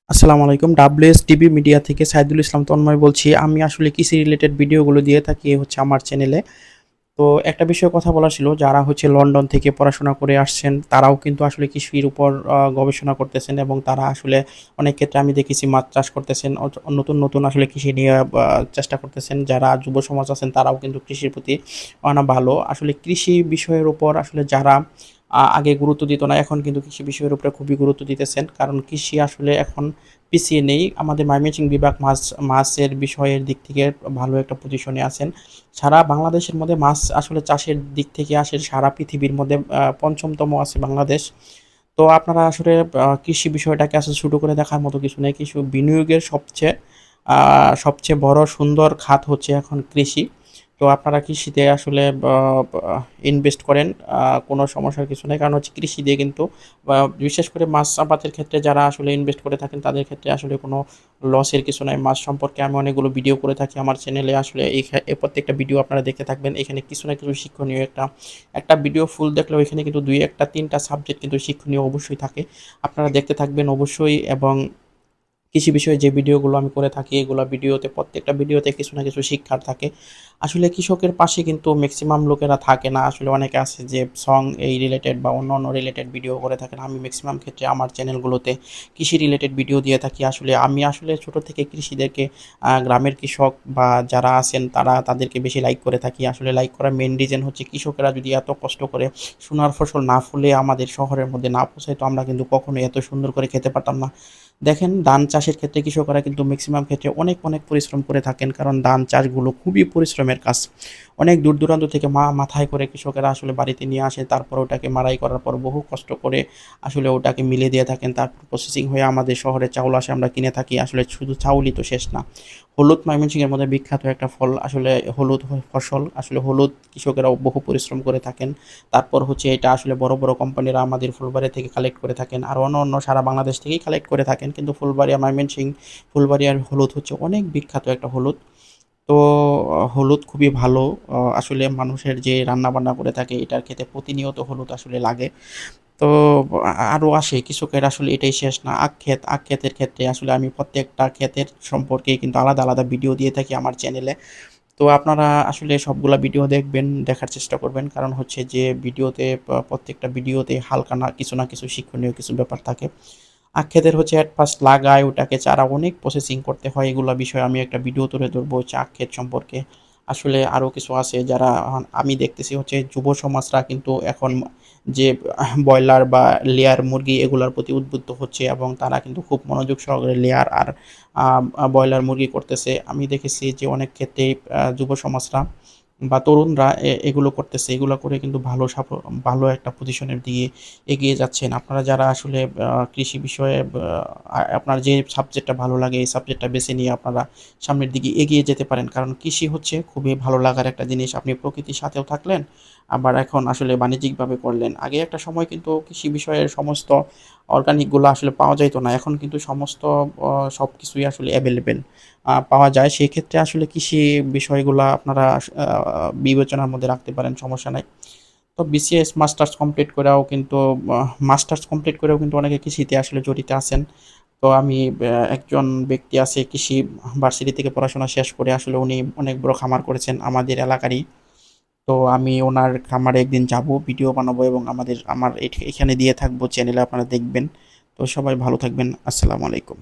আসসালামু আলাইকুম। WS TV media থেকে সাইদুল ইসলাম তন্ময় বলছি। আমি আসলে কৃষি রিলেটেড ভিডিওগুলো দিয়ে থাকি হচ্ছে আমার চ্যানেলে। তো একটা বিষয়ে কথা বলার ছিল, যারা হচ্ছে লন্ডন থেকে পড়াশোনা করে আসছেন, তারাও কিন্তু আসলে কৃষির উপর গবেষণা করতেছেন এবং তারা আসলে অনেক ক্ষেত্রে আমি দেখেছি মাছ চাষ করতেছেন। নতুন, নতুন আসলে কৃষি নিয়ে চেষ্টা করতেছেন। যারা যুব সমাজ আছেন তারাও কিন্তু কৃষির প্রতি ভালো। আসলে কৃষি বিষয়ের উপর আসলে যারা আগে গুরুত্ব দিত না, এখন কিন্তু কৃষি বিষয়ের উপরে খুবই গুরুত্ব দিতেছেন। কারণ কৃষি আসলে এখন পিছিয়ে নেই। আমাদের ময়মনসিংহ বিভাগ মাছের বিষয়ের দিক থেকে ভালো একটা পজিশনে আছেন। সারা বাংলাদেশের মধ্যে মাছ আসলে চাষের দিক থেকে আসে সারা পৃথিবীর মধ্যে ৫ম আছে বাংলাদেশ। তো আপনারা আসলে কৃষি বিষয়টাকে আসলে ছোট করে দেখার মতো কিছু নেই। কিছু বিনিয়োগের সবচেয়ে বড় সুন্দর খাত হচ্ছে এখন কৃষি। তো আপনারা কৃষিতে আসলে ইনভেস্ট করেন, কোনো সমস্যার কিছু নেই। কারণ হচ্ছে কৃষি দিয়ে কিন্তু বিশেষ করে মাছ আবাদের ক্ষেত্রে যারা আসলে ইনভেস্ট করে থাকেন তাদের ক্ষেত্রে আসলে কোনো লসের কিছু নাই। মাছ সম্পর্কে আমি অনেকগুলো ভিডিও করে থাকি আমার চ্যানেলে। আসলে এই প্রত্যেকটা ভিডিও আপনারা দেখতে থাকবেন। এখানে কিছু না কিছু শিক্ষণীয় একটা ভিডিও ফুল দেখলেও এখানে কিন্তু ২ ১ টা ৩ টা সাবজেক্ট কিন্তু শিক্ষণীয় অবশ্যই থাকে। আপনারা দেখতে থাকবেন অবশ্যই। এবং কৃষি বিষয়ে যে ভিডিওগুলো আমি করে থাকি, এগুলো ভিডিওতে প্রত্যেকটা ভিডিওতে কিছু না কিছু শিক্ষার থাকে। আসলে কৃষকের পাশে কিন্তু ম্যাক্সিমাম লোকেরা থাকে না। আসলে অনেকে আছে যে সং এই রিলেটেড বা অন্য রিলেটেড ভিডিও করে থাকেন। আমি ম্যাক্সিমাম ক্ষেত্রে আমার চ্যানেলগুলোতে কৃষি রিলেটেড ভিডিও দিয়ে থাকি। আমি আসলে ছোট থেকে কৃষিদেরকে গ্রামের কৃষক বা যারা আছেন তাদেরকে বেশি লাইক করে থাকি। আসলে লাইক করার মেইন রিজন হচ্ছে, কৃষকেরা যদি এত কষ্ট করে সোনার ফসল না ফলে আমাদের শহরের মধ্যে না পৌঁছায়, তো আমরা কিন্তু কখনোই এত সুন্দর করে খেতে পারতাম না। দেখেন, ধান চাষের ক্ষেত্রে কৃষকরা কিন্তু ম্যাক্সিমাম ক্ষেত্রে অনেক পরিশ্রম করে থাকেন। কারণ ধান চাষগুলো খুবই পরিশ্রমের কাজ। অনেক দূর দূরান্ত থেকে মাথায় করে কৃষকেরা আসলে বাড়িতে নিয়ে আসে। তারপর ওটাকে মাড়াই করার পর বহু কষ্ট করে আসলে ওটাকে মিলে দিয়ে থাকেন। তারপর প্রসেসিং হয়ে আমাদের শহরে চাউল আসে, আমরা কিনে থাকি। আসলে শুধু চাউলই তো শেষ না। হলুদ ময়মনসিংহের মধ্যে বিখ্যাত একটা ফল, আসলে হলুদ ফসল। আসলে হলুদ কৃষকেরাও বহু পরিশ্রম করে থাকেন। তারপর হচ্ছে এটা আসলে বড় কোম্পানিরা আমাদের ফুলবাড়ী থেকে কালেক্ট করে থাকেন। আর অন্য সারা বাংলাদেশ থেকেই কালেক্ট করে থাকেন। কিন্তু ফুলবাড়িয়া ময়মনসিংহ, ফুলবাড়িয়ার হলুদ হচ্ছে অনেক বিখ্যাত একটা হলুদ। তো হলুদ খুবই ভালো। আসলে মানুষের যে রান্না-বান্না করে থাকে এটার খেতে প্রতিনিয়ত হলুদ আসলে লাগে। তো আরও আসে কৃষকের, আসলে এটাই শেষ না। আখ ক্ষেতের ক্ষেত্রে আসলে আমি প্রত্যেকটা ক্ষেতের সম্পর্কে কিন্তু আলাদা ভিডিও দিয়ে থাকি আমার চ্যানেলে। তো আপনারা আসলে সবগুলা ভিডিও দেখবেন, দেখার চেষ্টা করবেন। কারণ হচ্ছে যে ভিডিওতে প্রত্যেকটা ভিডিওতে হালকা না কিছু শিক্ষণীয় কিছু ব্যাপার থাকে। আখ ক্ষেতের হচ্ছে এট ফার্স্ট লাগায়, ওটাকে চারা অনেক প্রসেসিং করতে হয়। এগুলা বিষয়ে আমি একটা ভিডিও তুলে ধরবো হচ্ছে আখ ক্ষেত সম্পর্কে। আসলে আরও কিছু আছে যারা আমি দেখতেছি হচ্ছে যুব সমাজরা কিন্তু এখন যে ব্রয়লার বা লেয়ার মুরগি এগুলার প্রতি উদ্বুদ্ধ হচ্ছে এবং তারা কিন্তু খুব মনোযোগ সহকারে লেয়ার আর ব্রয়লার মুরগি করতেছে। আমি দেখেছি যে অনেক ক্ষেত্রেই যুব সমাজরা বা তরুণরা এগুলো করতেছে। এগুলো করে কিন্তু ভালো একটা পজিশনের দিকে এগিয়ে যাচ্ছেন। আপনারা যারা আসলে কৃষি বিষয়ে আপনার যে সাবজেক্টটা ভালো লাগে এই সাবজেক্টটা বেছে নিয়ে আপনারা সামনের দিকে এগিয়ে যেতে পারেন। কারণ কৃষি হচ্ছে খুবই ভালো লাগার একটা জিনিস। আপনি প্রকৃতির সাথেও থাকলেন, আবার এখন আসলে বাণিজ্যিকভাবে করলেন। আগে একটা সময় কিন্তু কৃষি বিষয়ের সমস্ত অর্গানিকগুলো আসলে পাওয়া যাইত না। এখন কিন্তু সমস্ত সবকিছুই আসলে এভেইলেবল পাওয়া যায়। সেক্ষেত্রে আসলে কৃষি বিষয়গুলা আপনারা বিবেচনার মধ্যে রাখতে পারেন, সমস্যা নাই। তো বিসিএস মাস্টার্স কমপ্লিট করেও কিন্তু অনেকে কৃষিতে আসলে জড়িত আছেন। তো আমি একজন ব্যক্তি আছে কৃষি ভার্সিটি থেকে পড়াশোনা শেষ করে আসলে উনি অনেক বড় খামার করেছেন আমাদের এলাকারই। তো আমি ওনার খামারে একদিন যাব, ভিডিও বানাবো এবং আমার এখানে দিয়ে থাকবো চ্যানেলে, আপনারা দেখবেন। তো সবাই ভালো থাকবেন। আসসালামু আলাইকুম।